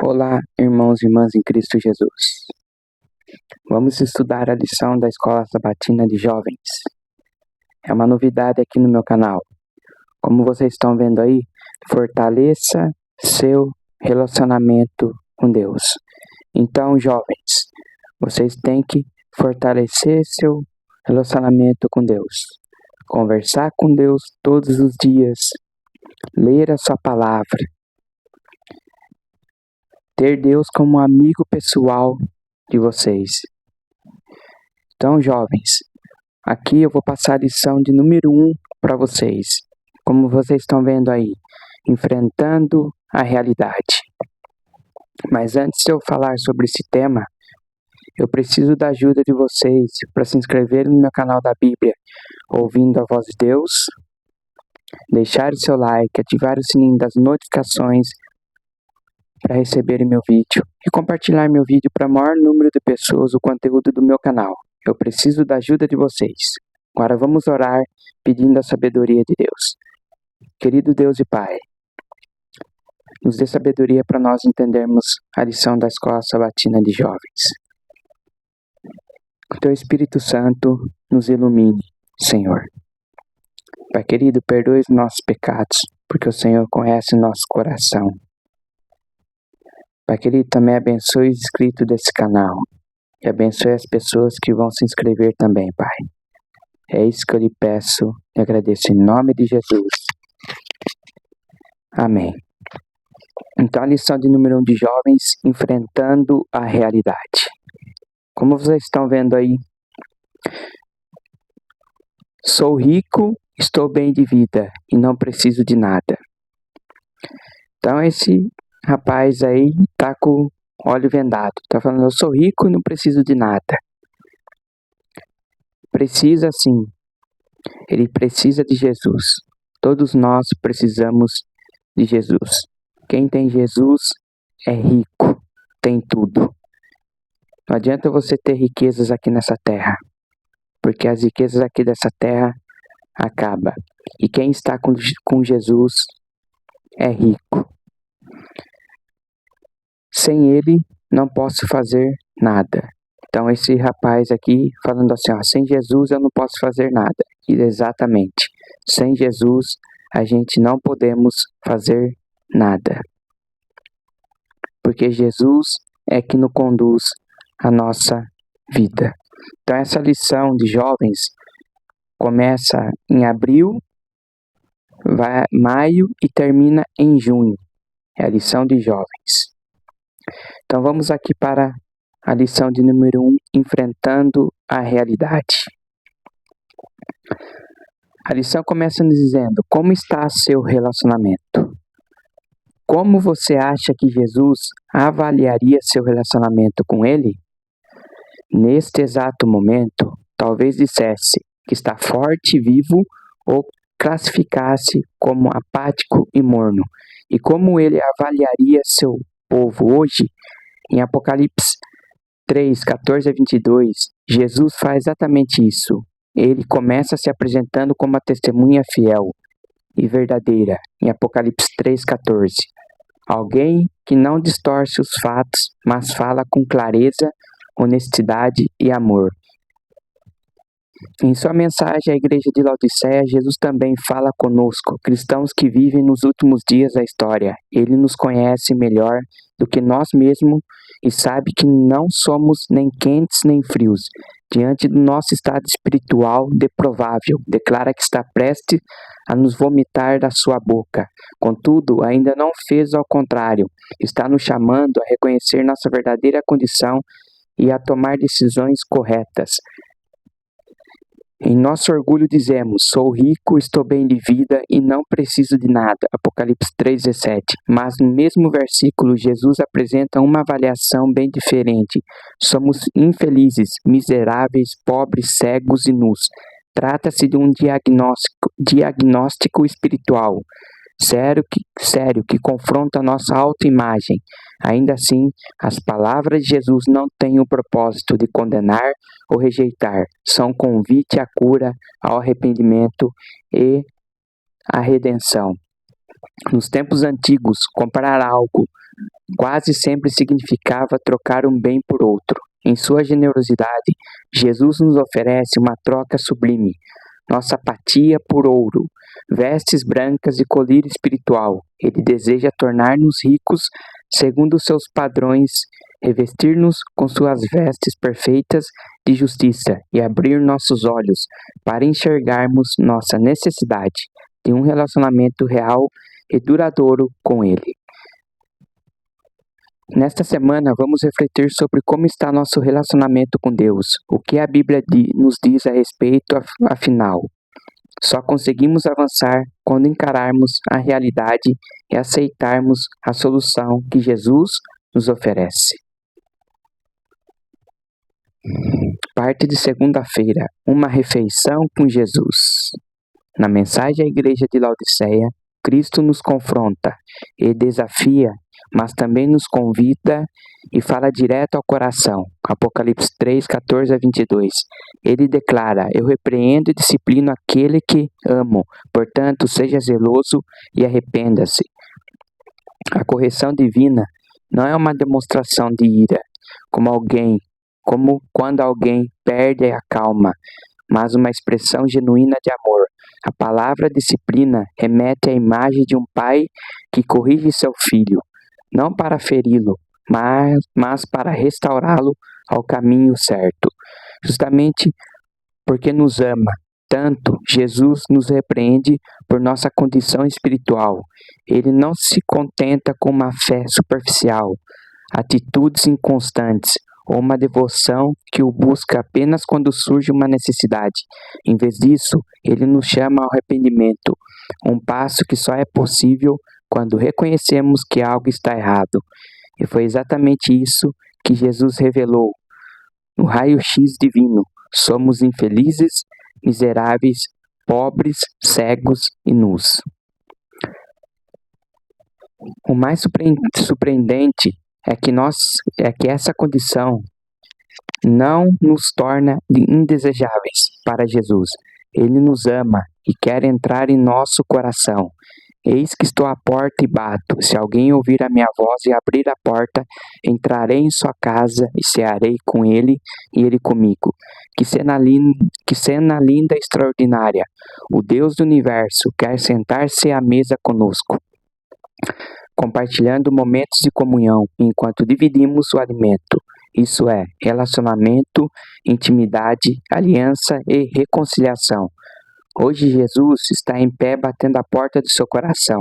Olá, irmãos e irmãs em Cristo Jesus. Vamos estudar a lição da Escola Sabatina de Jovens. É uma novidade aqui no meu canal. Como vocês estão vendo aí, fortaleça seu relacionamento com Deus. Então, jovens, vocês têm que fortalecer seu relacionamento com Deus. Conversar com Deus todos os dias. Ler a sua palavra. Ter Deus como amigo pessoal de vocês. Então, jovens, aqui eu vou passar a lição de número 1 para vocês. Como vocês estão vendo aí, enfrentando a realidade. Mas antes de eu falar sobre esse tema, eu preciso da ajuda de vocês para se inscreverem no meu canal da Bíblia, ouvindo a voz de Deus, deixar o seu like, ativar o sininho das notificações para receber meu vídeo e compartilhar meu vídeo para o maior número de pessoas o conteúdo do meu canal. Eu preciso da ajuda de vocês. Agora vamos orar pedindo a sabedoria de Deus. Querido Deus e Pai, nos dê sabedoria para nós entendermos a lição da Escola Sabatina de Jovens. Que o Teu Espírito Santo nos ilumine, Senhor. Pai querido, perdoe os nossos pecados, porque o Senhor conhece o nosso coração. Pai querido, também abençoe os inscritos desse canal e abençoe as pessoas que vão se inscrever também, Pai. É isso que eu lhe peço e agradeço em nome de Jesus. Amém. Então, a lição de número 1 de jovens, enfrentando a realidade. Como vocês estão vendo aí, sou rico, estou bem de vida e não preciso de nada. Então, esse rapaz aí tá com o olho vendado. Tá falando, eu sou rico e não preciso de nada. Precisa sim. Ele precisa de Jesus. Todos nós precisamos de Jesus. Quem tem Jesus é rico, tem tudo. Não adianta você ter riquezas aqui nessa terra, porque as riquezas aqui dessa terra acabam. E quem está com Jesus é rico. Sem ele, não posso fazer nada. Então, esse rapaz aqui falando assim, ó, sem Jesus eu não posso fazer nada. E exatamente, sem Jesus a gente não podemos fazer nada. Porque Jesus é que nos conduz a nossa vida. Então, essa lição de jovens começa em abril, vai maio e termina em junho. É a lição de jovens. Então, vamos aqui para a lição de número 1, enfrentando a realidade. A lição começa nos dizendo, como está seu relacionamento? Como você acha que Jesus avaliaria seu relacionamento com ele? Neste exato momento, talvez dissesse que está forte e vivo ou classificasse como apático e morno. E como ele avaliaria seu povo hoje? Em Apocalipse 3, 14 a 22, Jesus faz exatamente isso. Ele começa se apresentando como a testemunha fiel e verdadeira, em Apocalipse 3, 14. Alguém que não distorce os fatos, mas fala com clareza, honestidade e amor. Em sua mensagem à igreja de Laodiceia, Jesus também fala conosco, cristãos que vivem nos últimos dias da história. Ele nos conhece melhor do que nós mesmos e sabe que não somos nem quentes nem frios. Diante do nosso estado espiritual deprovável, declara que está prestes a nos vomitar da sua boca. Contudo, ainda não fez ao contrário. Está nos chamando a reconhecer nossa verdadeira condição e a tomar decisões corretas. Em nosso orgulho dizemos, sou rico, estou bem de vida e não preciso de nada. Apocalipse 3,17. Mas no mesmo versículo, Jesus apresenta uma avaliação bem diferente. Somos infelizes, miseráveis, pobres, cegos e nus. Trata-se de um diagnóstico espiritual. Sério que confronta a nossa autoimagem. Ainda assim, as palavras de Jesus não têm o propósito de condenar ou rejeitar. São convite à cura, ao arrependimento e à redenção. Nos tempos antigos, comprar algo quase sempre significava trocar um bem por outro. Em sua generosidade, Jesus nos oferece uma troca sublime: nossa apatia por ouro, vestes brancas e colírio espiritual. Ele deseja tornar-nos ricos segundo seus padrões, revestir-nos com suas vestes perfeitas de justiça e abrir nossos olhos para enxergarmos nossa necessidade de um relacionamento real e duradouro com Ele. Nesta semana, vamos refletir sobre como está nosso relacionamento com Deus, o que a Bíblia nos diz a respeito, afinal. Só conseguimos avançar quando encararmos a realidade e aceitarmos a solução que Jesus nos oferece. Parte de segunda-feira, uma refeição com Jesus. Na mensagem à igreja de Laodiceia, Cristo nos confronta e desafia, mas também nos convida e fala direto ao coração. Apocalipse 3, 14 a 22. Ele declara: eu repreendo e disciplino aquele que amo, portanto seja zeloso e arrependa-se. A correção divina não é uma demonstração de ira, como quando alguém perde a calma, mas uma expressão genuína de amor. A palavra disciplina remete à imagem de um pai que corrige seu filho, não para feri-lo, mas para restaurá-lo ao caminho certo. Justamente porque nos ama tanto, Jesus nos repreende por nossa condição espiritual. Ele não se contenta com uma fé superficial, atitudes inconstantes ou uma devoção que o busca apenas quando surge uma necessidade. Em vez disso, ele nos chama ao arrependimento, um passo que só é possível quando reconhecemos que algo está errado. E foi exatamente isso que Jesus revelou. No raio-x divino, somos infelizes, miseráveis, pobres, cegos e nus. O mais surpreendente é que essa condição não nos torna indesejáveis para Jesus. Ele nos ama e quer entrar em nosso coração. Eis que estou à porta e bato. Se alguém ouvir a minha voz e abrir a porta, entrarei em sua casa e cearei com ele e ele comigo. Que cena linda e extraordinária! O Deus do universo quer sentar-se à mesa conosco, compartilhando momentos de comunhão enquanto dividimos o alimento. Isso é relacionamento, intimidade, aliança e reconciliação. Hoje Jesus está em pé batendo a porta do seu coração,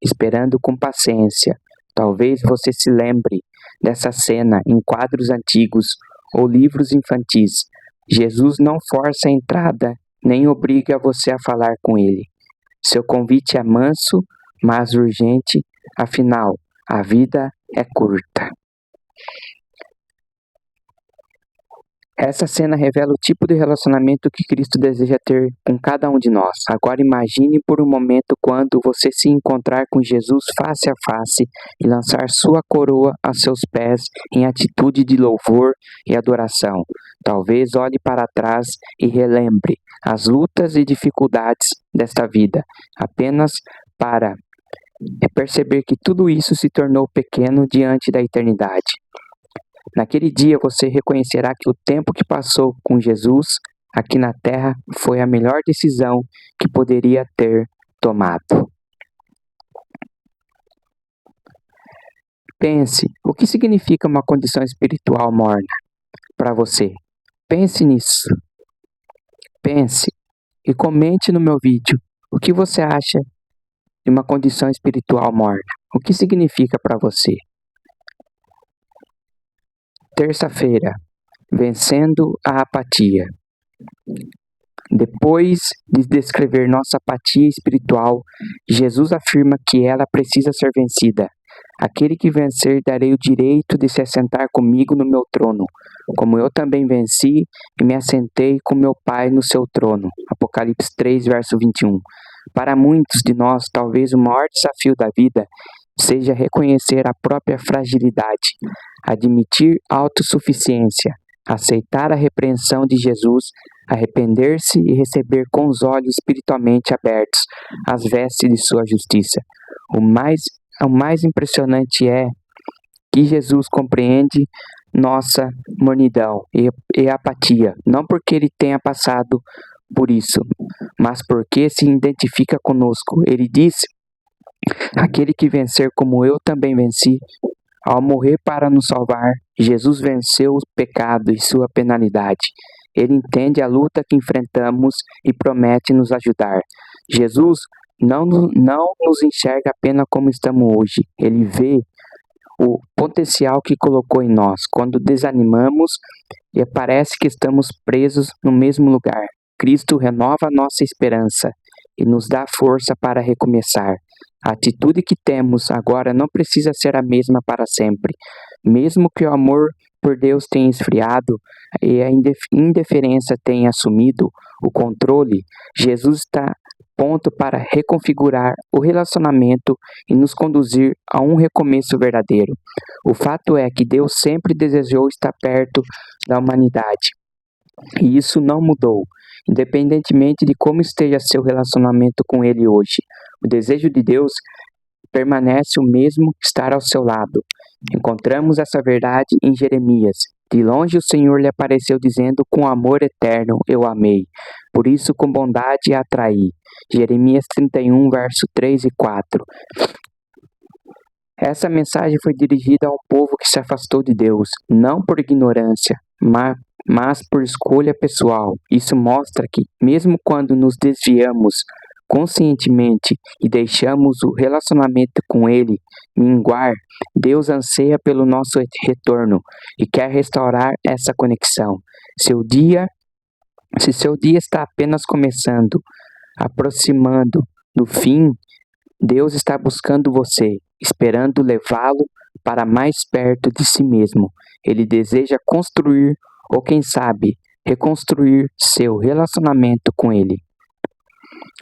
esperando com paciência. Talvez você se lembre dessa cena em quadros antigos ou livros infantis. Jesus não força a entrada, nem obriga você a falar com ele. Seu convite é manso, mas urgente, afinal, a vida é curta. Essa cena revela o tipo de relacionamento que Cristo deseja ter com cada um de nós. Agora imagine por um momento quando você se encontrar com Jesus face a face e lançar sua coroa a seus pés em atitude de louvor e adoração. Talvez olhe para trás e relembre as lutas e dificuldades desta vida, apenas para perceber que tudo isso se tornou pequeno diante da eternidade. Naquele dia você reconhecerá que o tempo que passou com Jesus aqui na terra foi a melhor decisão que poderia ter tomado. Pense, o que significa uma condição espiritual morna para você? Pense nisso. Pense e comente no meu vídeo o que você acha de uma condição espiritual morna. O que significa para você? Terça-feira, vencendo a apatia. Depois de descrever nossa apatia espiritual, Jesus afirma que ela precisa ser vencida. Aquele que vencer, darei o direito de se assentar comigo no meu trono, como eu também venci e me assentei com meu Pai no seu trono. Apocalipse 3, verso 21. Para muitos de nós, talvez o maior desafio da vida seja reconhecer a própria fragilidade, admitir autossuficiência, aceitar a repreensão de Jesus, arrepender-se e receber com os olhos espiritualmente abertos as vestes de sua justiça. O mais impressionante é que Jesus compreende nossa mornidão e apatia, não porque ele tenha passado por isso, mas porque se identifica conosco. Ele disse: aquele que vencer como eu também venci, ao morrer para nos salvar, Jesus venceu o pecado e sua penalidade. Ele entende a luta que enfrentamos e promete nos ajudar. Jesus não nos enxerga apenas como estamos hoje. Ele vê o potencial que colocou em nós. Quando desanimamos e parece que estamos presos no mesmo lugar, Cristo renova nossa esperança e nos dá força para recomeçar. A atitude que temos agora não precisa ser a mesma para sempre. Mesmo que o amor por Deus tenha esfriado e a indiferença tenha assumido o controle, Jesus está pronto para reconfigurar o relacionamento e nos conduzir a um recomeço verdadeiro. O fato é que Deus sempre desejou estar perto da humanidade, e isso não mudou, independentemente de como esteja seu relacionamento com Ele hoje. O desejo de Deus permanece o mesmo, estar ao seu lado. Encontramos essa verdade em Jeremias. De longe o Senhor lhe apareceu dizendo: com amor eterno eu amei, por isso com bondade a atraí. Jeremias 31, verso 3 e 4. Essa mensagem foi dirigida a um povo que se afastou de Deus, não por ignorância, mas por escolha pessoal. Isso mostra que, mesmo quando nos desviamos conscientemente e deixamos o relacionamento com Ele minguar, Deus anseia pelo nosso retorno e quer restaurar essa conexão. Se seu dia está apenas começando, aproximando do fim, Deus está buscando você, esperando levá-lo para mais perto de si mesmo. Ele deseja construir, ou quem sabe, reconstruir seu relacionamento com Ele.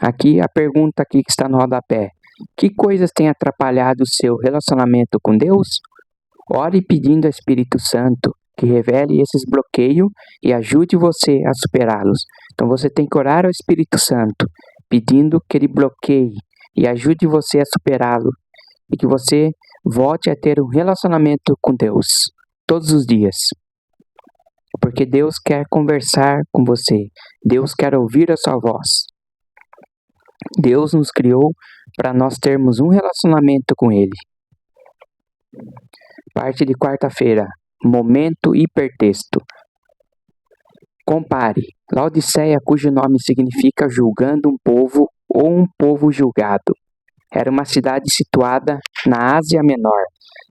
Aqui a pergunta que está no rodapé: que coisas têm atrapalhado o seu relacionamento com Deus? Ore pedindo ao Espírito Santo que revele esses bloqueios e ajude você a superá-los. Então você tem que orar ao Espírito Santo, pedindo que ele bloqueie e ajude você a superá-lo, e que você volte a ter um relacionamento com Deus todos os dias. Porque Deus quer conversar com você, Deus quer ouvir a sua voz. Deus nos criou para nós termos um relacionamento com Ele. Parte de quarta-feira, momento hipertexto. Compare: Laodiceia, cujo nome significa julgando um povo ou um povo julgado, era uma cidade situada na Ásia Menor,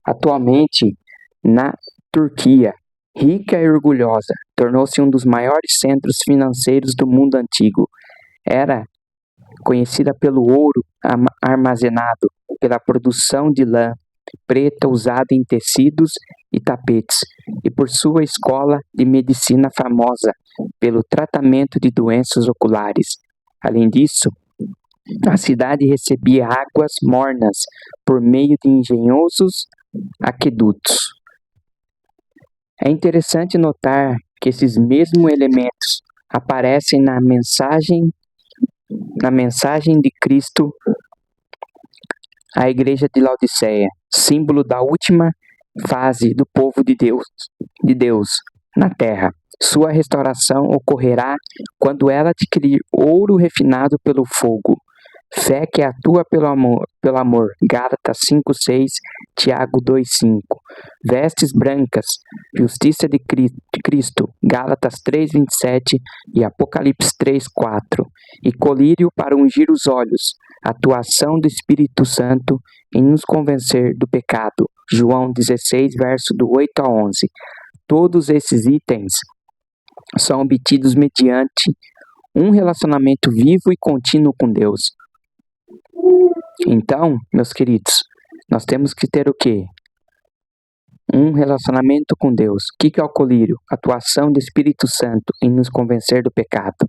atualmente na Turquia. Rica e orgulhosa, tornou-se um dos maiores centros financeiros do mundo antigo. Era conhecida pelo ouro armazenado, pela produção de lã preta usada em tecidos e tapetes, e por sua escola de medicina famosa pelo tratamento de doenças oculares. Além disso, a cidade recebia águas mornas por meio de engenhosos aquedutos. É interessante notar que esses mesmos elementos aparecem na mensagem de Cristo à igreja de Laodiceia, símbolo da última fase do povo de Deus na terra. Sua restauração ocorrerá quando ela adquirir ouro refinado pelo fogo, fé que atua pelo amor, Gálatas 5:6, Tiago 2:5, vestes brancas, justiça de Cristo, Gálatas 3:27 e Apocalipse 3:4, e colírio para ungir os olhos, atuação do Espírito Santo em nos convencer do pecado, João 16, verso do 8 a 11. Todos esses itens são obtidos mediante um relacionamento vivo e contínuo com Deus. Então, meus queridos, nós temos que ter o quê? Um relacionamento com Deus. O que é o colírio? Atuação do Espírito Santo em nos convencer do pecado.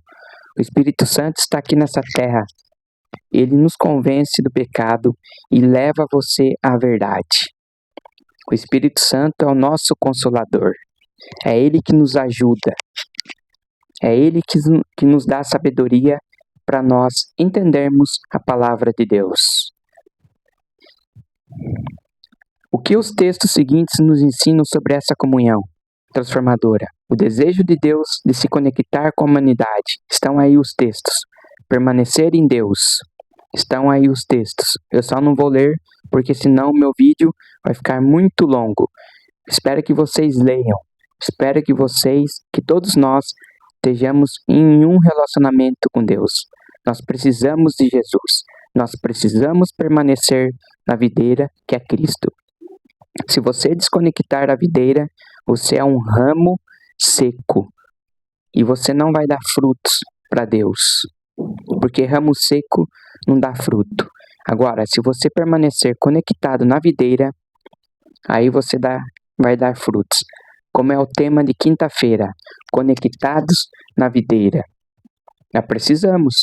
O Espírito Santo está aqui nessa terra. Ele nos convence do pecado e leva você à verdade. O Espírito Santo é o nosso consolador. É Ele que nos ajuda. É Ele que nos dá sabedoria para nós entendermos a palavra de Deus. O que os textos seguintes nos ensinam sobre essa comunhão transformadora? O desejo de Deus de se conectar com a humanidade. Estão aí os textos. Permanecer em Deus. Estão aí os textos. Eu só não vou ler, porque senão o meu vídeo vai ficar muito longo. Espero que vocês leiam. Espero que todos nós estejamos em um relacionamento com Deus. Nós precisamos de Jesus. Nós precisamos permanecer na videira que é Cristo. Se você desconectar da videira, você é um ramo seco e você não vai dar frutos para Deus, porque ramo seco não dá fruto. Agora, se você permanecer conectado na videira, aí você vai dar frutos. Como é o tema de quinta-feira, conectados na videira. Nós precisamos.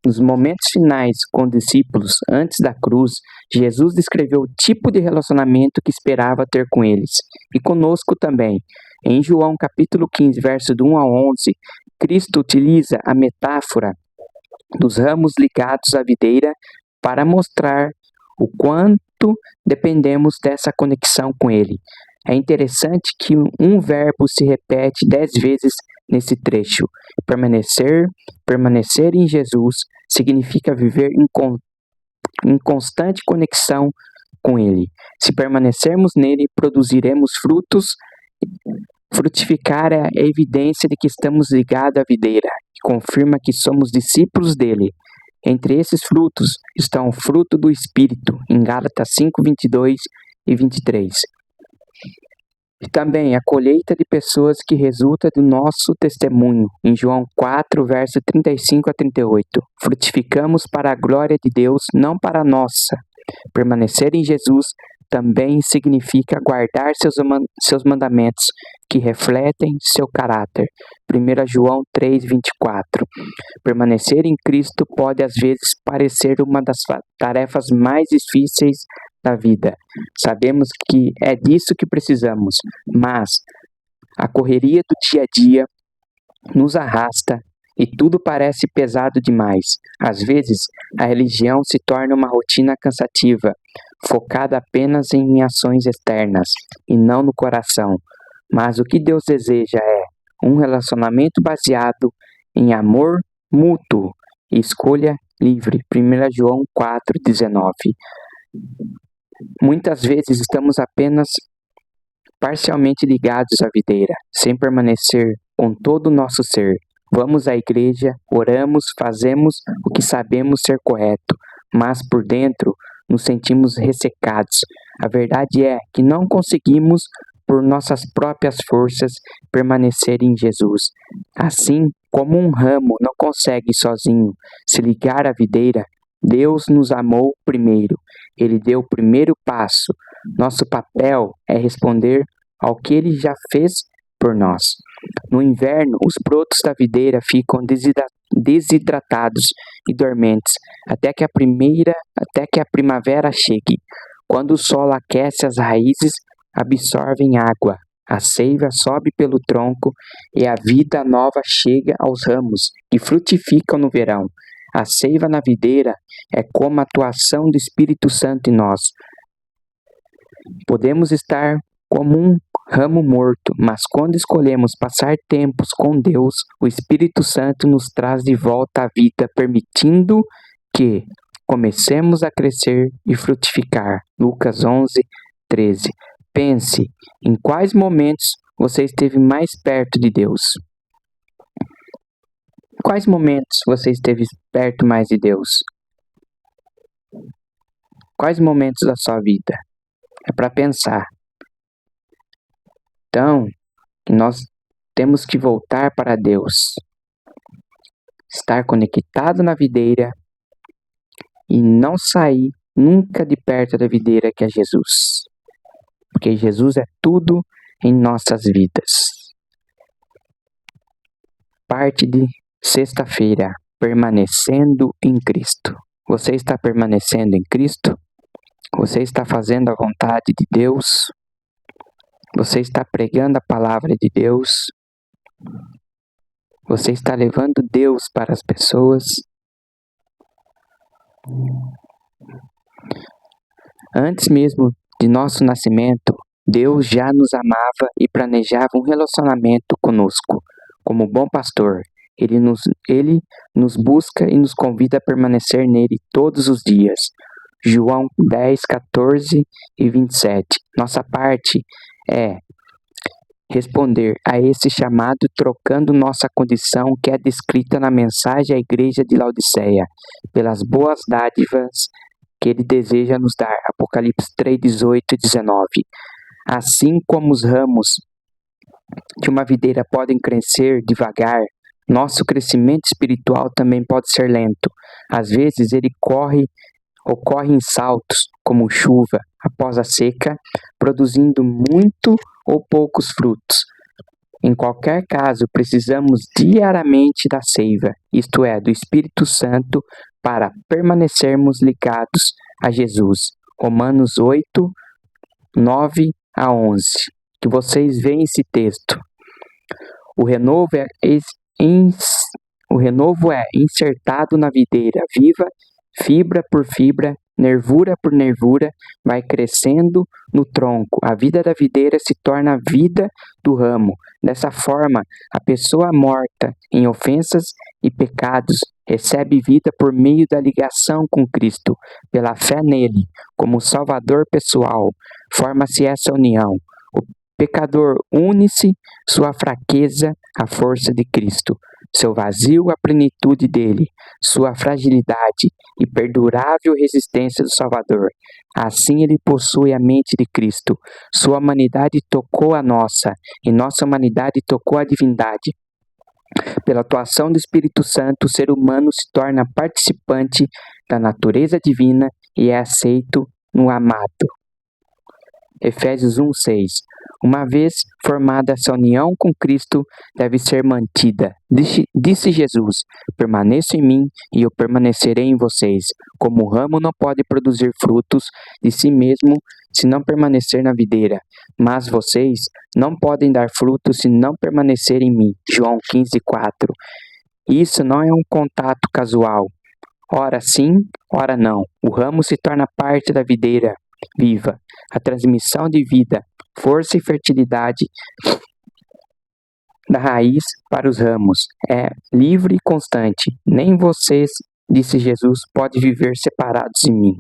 Nos momentos finais com os discípulos, antes da cruz, Jesus descreveu o tipo de relacionamento que esperava ter com eles, e conosco também. Em João capítulo 15, verso do 1 ao 11, Cristo utiliza a metáfora dos ramos ligados à videira para mostrar o quanto dependemos dessa conexão com Ele. É interessante que um verbo se repete 10 vezes nesse trecho. Permanecer em Jesus significa viver em constante conexão com Ele. Se permanecermos nele, produziremos frutos. Frutificar é a evidência de que estamos ligados à videira, que confirma que somos discípulos dele. Entre esses frutos estão o fruto do Espírito, em Gálatas 5, 22 e 23. E também a colheita de pessoas que resulta do nosso testemunho, em João 4, verso 35 a 38. Frutificamos para a glória de Deus, não para a nossa. Permanecer em Jesus também significa guardar seus mandamentos, que refletem seu caráter. 1 João 3, 24. Permanecer em Cristo pode às vezes parecer uma das tarefas mais difíceis da vida. Sabemos que é disso que precisamos, mas a correria do dia a dia nos arrasta e tudo parece pesado demais. Às vezes, a religião se torna uma rotina cansativa, focada apenas em ações externas e não no coração. Mas o que Deus deseja é um relacionamento baseado em amor mútuo e escolha livre. 1 João 4, 19. Muitas vezes estamos apenas parcialmente ligados à videira, sem permanecer com todo o nosso ser. Vamos à igreja, oramos, fazemos o que sabemos ser correto, mas por dentro nos sentimos ressecados. A verdade é que não conseguimos, por nossas próprias forças, permanecer em Jesus. Assim como um ramo não consegue sozinho se ligar à videira, Deus nos amou primeiro. Ele deu o primeiro passo. Nosso papel é responder ao que Ele já fez por nós. No inverno, os brotos da videira ficam desidratados e dormentes até que a primavera chegue. Quando o sol aquece as raízes, absorvem água. A seiva sobe pelo tronco e a vida nova chega aos ramos, que frutificam no verão. A seiva na videira é como a atuação do Espírito Santo em nós. Podemos estar como um ramo morto, mas quando escolhemos passar tempos com Deus, o Espírito Santo nos traz de volta à vida, permitindo que comecemos a crescer e frutificar. Lucas 11, 13. Pense em quais momentos você esteve mais perto de Deus. Quais momentos você esteve perto mais de Deus? Quais momentos da sua vida? É para pensar. Então, nós temos que voltar para Deus. Estar conectado na videira e não sair nunca de perto da videira que é Jesus. Porque Jesus é tudo em nossas vidas. Parte de sexta-feira, permanecendo em Cristo. Você está permanecendo em Cristo? Você está fazendo a vontade de Deus? Você está pregando a palavra de Deus? Você está levando Deus para as pessoas? Antes mesmo de nosso nascimento, Deus já nos amava e planejava um relacionamento conosco. Como bom pastor, Ele nos busca e nos convida a permanecer nele todos os dias. João 10, 14 e 27. Nossa parte é responder a esse chamado trocando nossa condição que é descrita na mensagem à igreja de Laodiceia, pelas boas dádivas que ele deseja nos dar. Apocalipse 3, 18 e 19. Assim como os ramos de uma videira podem crescer devagar, nosso crescimento espiritual também pode ser lento. Às vezes ele ocorre em saltos, como chuva após a seca, produzindo muito ou poucos frutos. Em qualquer caso, precisamos diariamente da seiva, isto é, do Espírito Santo, para permanecermos ligados a Jesus. Romanos 8, 9 a 11. Que vocês veem esse texto. O renovo é insertado na videira viva, fibra por fibra, nervura por nervura, vai crescendo no tronco. A vida da videira se torna a vida do ramo. Dessa forma, a pessoa morta em ofensas e pecados recebe vida por meio da ligação com Cristo, pela fé nele, como Salvador pessoal. Forma-se essa união. O pecador une-se sua fraqueza à força de Cristo, seu vazio à plenitude dele, sua fragilidade e perdurável resistência do Salvador. Assim ele possui a mente de Cristo. Sua humanidade tocou a nossa, e nossa humanidade tocou a divindade. Pela atuação do Espírito Santo, o ser humano se torna participante da natureza divina e é aceito no amado. Efésios 1:6. Uma vez formada essa união com Cristo, deve ser mantida. Disse Jesus: permaneço em mim e eu permanecerei em vocês. Como o ramo não pode produzir frutos de si mesmo se não permanecer na videira, mas vocês não podem dar frutos se não permanecer em mim. João 15:4. Isso não é um contato casual. Ora sim, ora não. O ramo se torna parte da videira viva. A transmissão de vida, força e fertilidade da raiz para os ramos é livre e constante. Nem vocês, disse Jesus, podem viver separados de mim.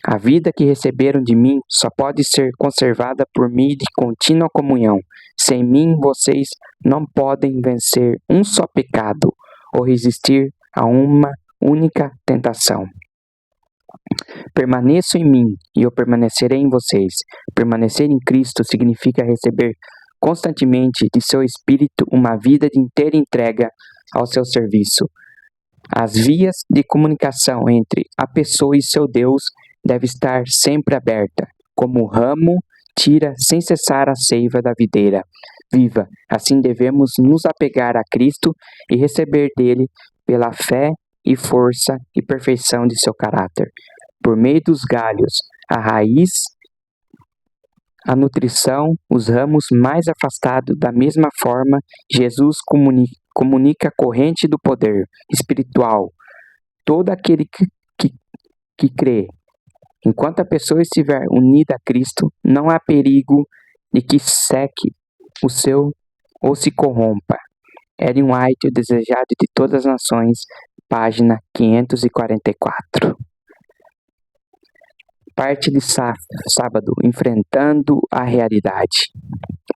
A vida que receberam de mim só pode ser conservada por meio de contínua comunhão. Sem mim, vocês não podem vencer um só pecado ou resistir a uma única tentação. Permaneçam em mim e eu permanecerei em vocês. Permanecer em Cristo significa receber constantemente de seu Espírito uma vida de inteira entrega ao seu serviço. As vias de comunicação entre a pessoa e seu Deus devem estar sempre abertas, como o ramo tira sem cessar a seiva da videira viva. Assim devemos nos apegar a Cristo e receber dele pela fé e força e perfeição de seu caráter. Por meio dos galhos, a raiz, a nutrição, os ramos mais afastados. Da mesma forma, Jesus comunica a corrente do poder espiritual. Todo aquele que crê. Enquanto a pessoa estiver unida a Cristo, não há perigo de que seque o seu ou se corrompa. Ellen White, o desejado de todas as nações, página 544. Parte de sábado, enfrentando a realidade.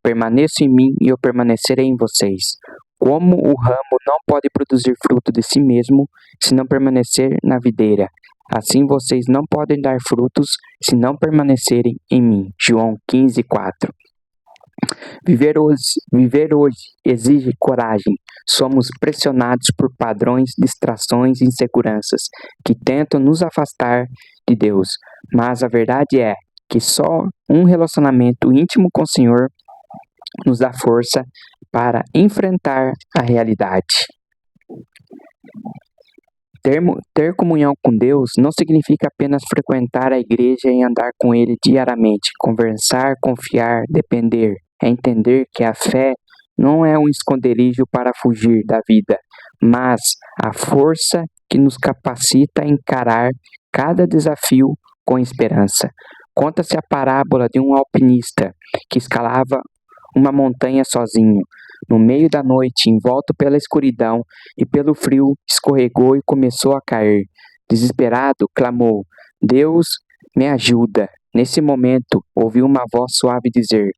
Permaneço em mim e eu permanecerei em vocês. Como o ramo não pode produzir fruto de si mesmo se não permanecer na videira, assim vocês não podem dar frutos se não permanecerem em mim. João 15:4. Viver hoje exige coragem. Somos pressionados por padrões, distrações e inseguranças que tentam nos afastar de Deus. Mas a verdade é que só um relacionamento íntimo com o Senhor nos dá força para enfrentar a realidade. Ter comunhão com Deus não significa apenas frequentar a igreja e andar com Ele diariamente, conversar, confiar, depender. É entender que a fé não é um esconderijo para fugir da vida, mas a força que nos capacita a encarar cada desafio com esperança. Conta-se a parábola de um alpinista que escalava uma montanha sozinho. No meio da noite, envolto pela escuridão e pelo frio, escorregou e começou a cair. Desesperado, clamou: Deus, me ajuda! Nesse momento, ouviu uma voz suave dizer: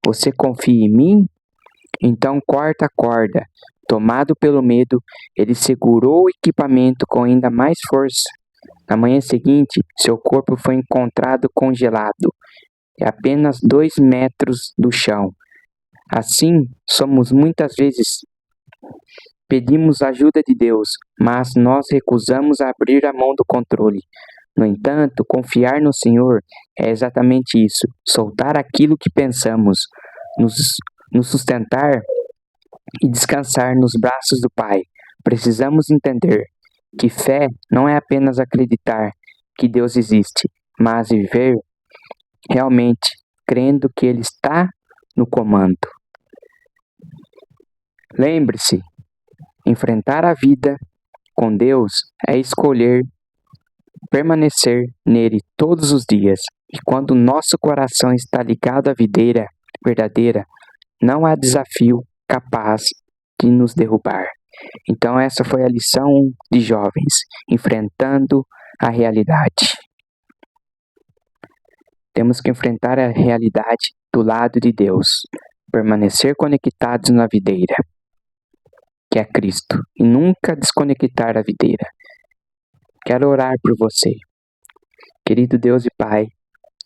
Você confia em mim? Então corta a corda. Tomado pelo medo, ele segurou o equipamento com ainda mais força. Na manhã seguinte, seu corpo foi encontrado congelado, a apenas 2 metros do chão. Assim, somos muitas vezes. Pedimos ajuda de Deus, mas nós recusamos abrir a mão do controle. No entanto, confiar no Senhor é exatamente isso: soltar aquilo que pensamos, nos sustentar e descansar nos braços do Pai. Precisamos entender que fé não é apenas acreditar que Deus existe, mas viver realmente crendo que Ele está no comando. Lembre-se, enfrentar a vida com Deus é escolher permanecer nele todos os dias. E quando nosso coração está ligado à videira verdadeira, não há desafio capaz de nos derrubar. Então essa foi a lição de jovens, enfrentando a realidade. Temos que enfrentar a realidade do lado de Deus, permanecer conectados na videira, que é Cristo, e nunca desconectar da videira. Quero orar por você. Querido Deus e Pai,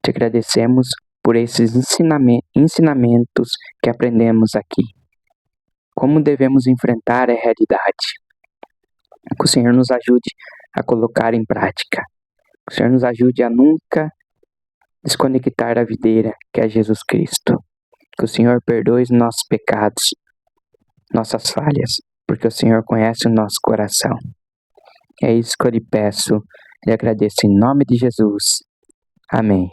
te agradecemos por esses ensinamentos que aprendemos aqui. Como devemos enfrentar a realidade? Que o Senhor nos ajude a colocar em prática. Que o Senhor nos ajude a nunca desconectar da videira, que é Jesus Cristo. Que o Senhor perdoe os nossos pecados, nossas falhas, porque o Senhor conhece o nosso coração. É isso que eu lhe peço e agradeço em nome de Jesus. Amém.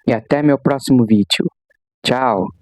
E até meu próximo vídeo. Tchau!